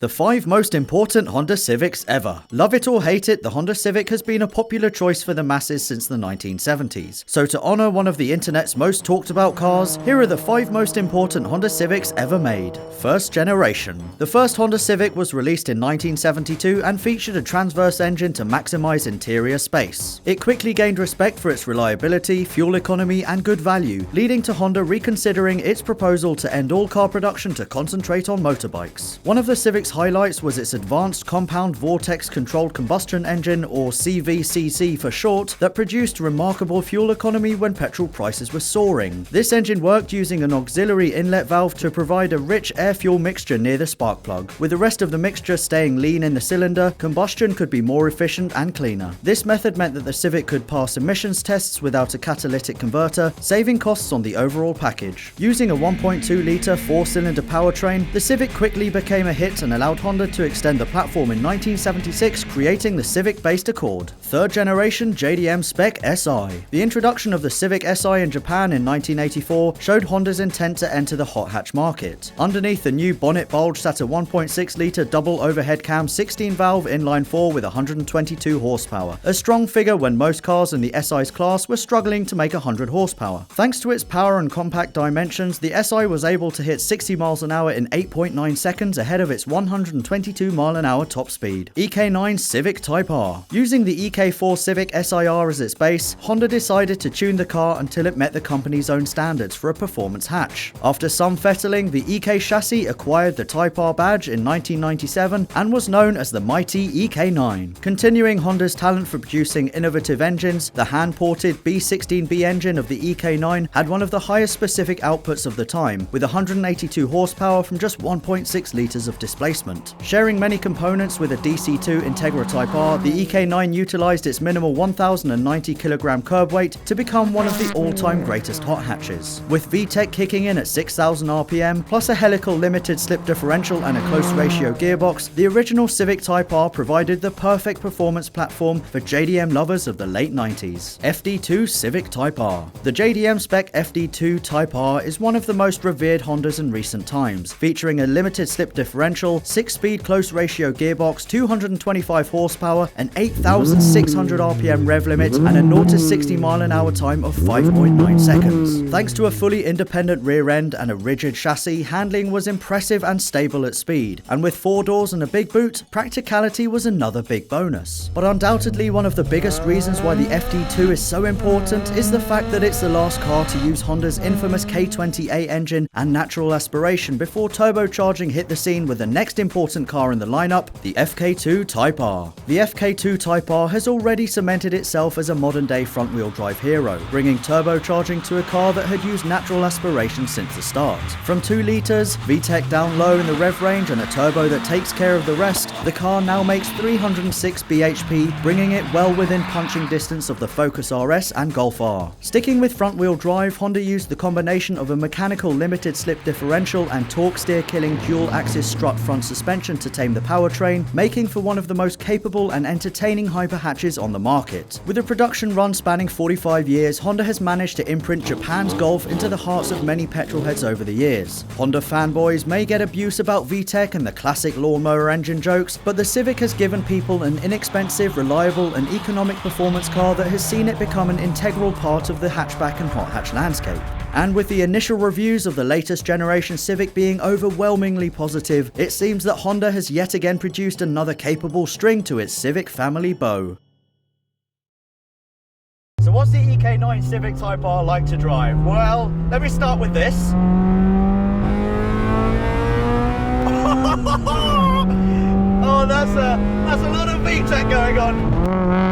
The 5 most important Honda Civics ever. Love it or hate it, the Honda Civic has been a popular choice for the masses since the 1970s. So to honor one of the internet's most talked about cars, here are the 5 most important Honda Civics ever made. First generation. The first Honda Civic was released in 1972 and featured a transverse engine to maximize interior space. It quickly gained respect for its reliability, fuel economy, and good value, leading to Honda reconsidering its proposal to end all car production to concentrate on motorbikes. One of the Civic's highlights was its advanced compound vortex controlled combustion engine, or CVCC for short, that produced remarkable fuel economy when petrol prices were soaring. This engine worked using an auxiliary inlet valve to provide a rich air-fuel mixture near the spark plug. With the rest of the mixture staying lean in the cylinder, combustion could be more efficient and cleaner. This method meant that the Civic could pass emissions tests without a catalytic converter, saving costs on the overall package. Using a 1.2-litre 4-cylinder powertrain, the Civic quickly became a hit and allowed Honda to extend the platform in 1976, creating the Civic-based Accord. Third generation JDM-SPEC SI. The introduction of the Civic Si in Japan in 1984 showed Honda's intent to enter the hot hatch market. Underneath the new bonnet bulge sat a 1.6-litre double overhead cam 16-valve inline-4 with 122 horsepower, a strong figure when most cars in the SI's class were struggling to make 100 horsepower. Thanks to its power and compact dimensions, the SI was able to hit 60 miles an hour in 8.9 seconds ahead of its 122 mile an hour top speed. EK9 Civic Type R. Using the EK4 Civic SIR as its base, Honda decided to tune the car until it met the company's own standards for a performance hatch. After some fettling, the EK chassis acquired the Type R badge in 1997 and was known as the mighty EK9. Continuing Honda's talent for producing innovative engines, the hand-ported B16B engine of the EK9 had one of the highest specific outputs of the time, with 182 horsepower from just 1.6 litres of displacement. Sharing many components with a DC2 Integra Type R, the EK9 utilized its minimal 1,090 kg curb weight to become one of the all-time greatest hot hatches. With VTEC kicking in at 6,000 RPM, plus a helical limited slip differential and a close ratio gearbox, the original Civic Type R provided the perfect performance platform for JDM lovers of the late 90s. FD2 Civic Type R. The JDM-SPEC FD2 Type R is one of the most revered Hondas in recent times, featuring a limited slip differential, 6-speed close ratio gearbox, 225 horsepower, an 8,600 RPM rev limit, and a 0 to 60 mile an hour time of 5.9 seconds. Thanks to a fully independent rear end and a rigid chassis, handling was impressive and stable at speed, and with 4 doors and a big boot, practicality was another big bonus. But undoubtedly one of the biggest reasons why the FD2 is so important is the fact that it's the last car to use Honda's infamous K20A engine and natural aspiration before turbocharging hit the scene with the next important car in the lineup, the FK2 Type R. The FK2 Type R has already cemented itself as a modern-day front-wheel drive hero, bringing turbocharging to a car that had used natural aspiration since the start. From 2 litres, VTEC down low in the rev range, and a turbo that takes care of the rest, the car now makes 306 bhp, bringing it well within punching distance of the Focus RS and Golf R. Sticking with front-wheel drive, Honda used the combination of a mechanical limited slip differential and torque steer-killing dual-axis strut front suspension to tame the powertrain, making for one of the most capable and entertaining hyper hatches on the market. With a production run spanning 45 years, Honda has managed to imprint Japan's Golf into the hearts of many petrolheads over the years. Honda fanboys may get abuse about VTEC and the classic lawnmower engine jokes, but the Civic has given people an inexpensive, reliable, and economic performance car that has seen it become an integral part of the hatchback and hot hatch landscape. And with the initial reviews of the latest generation Civic being overwhelmingly positive, it seems that Honda has yet again produced another capable string to its Civic family bow. So what's the EK9 Civic Type R like to drive? Well, let me start with this. Oh, that's a lot of VTEC going on.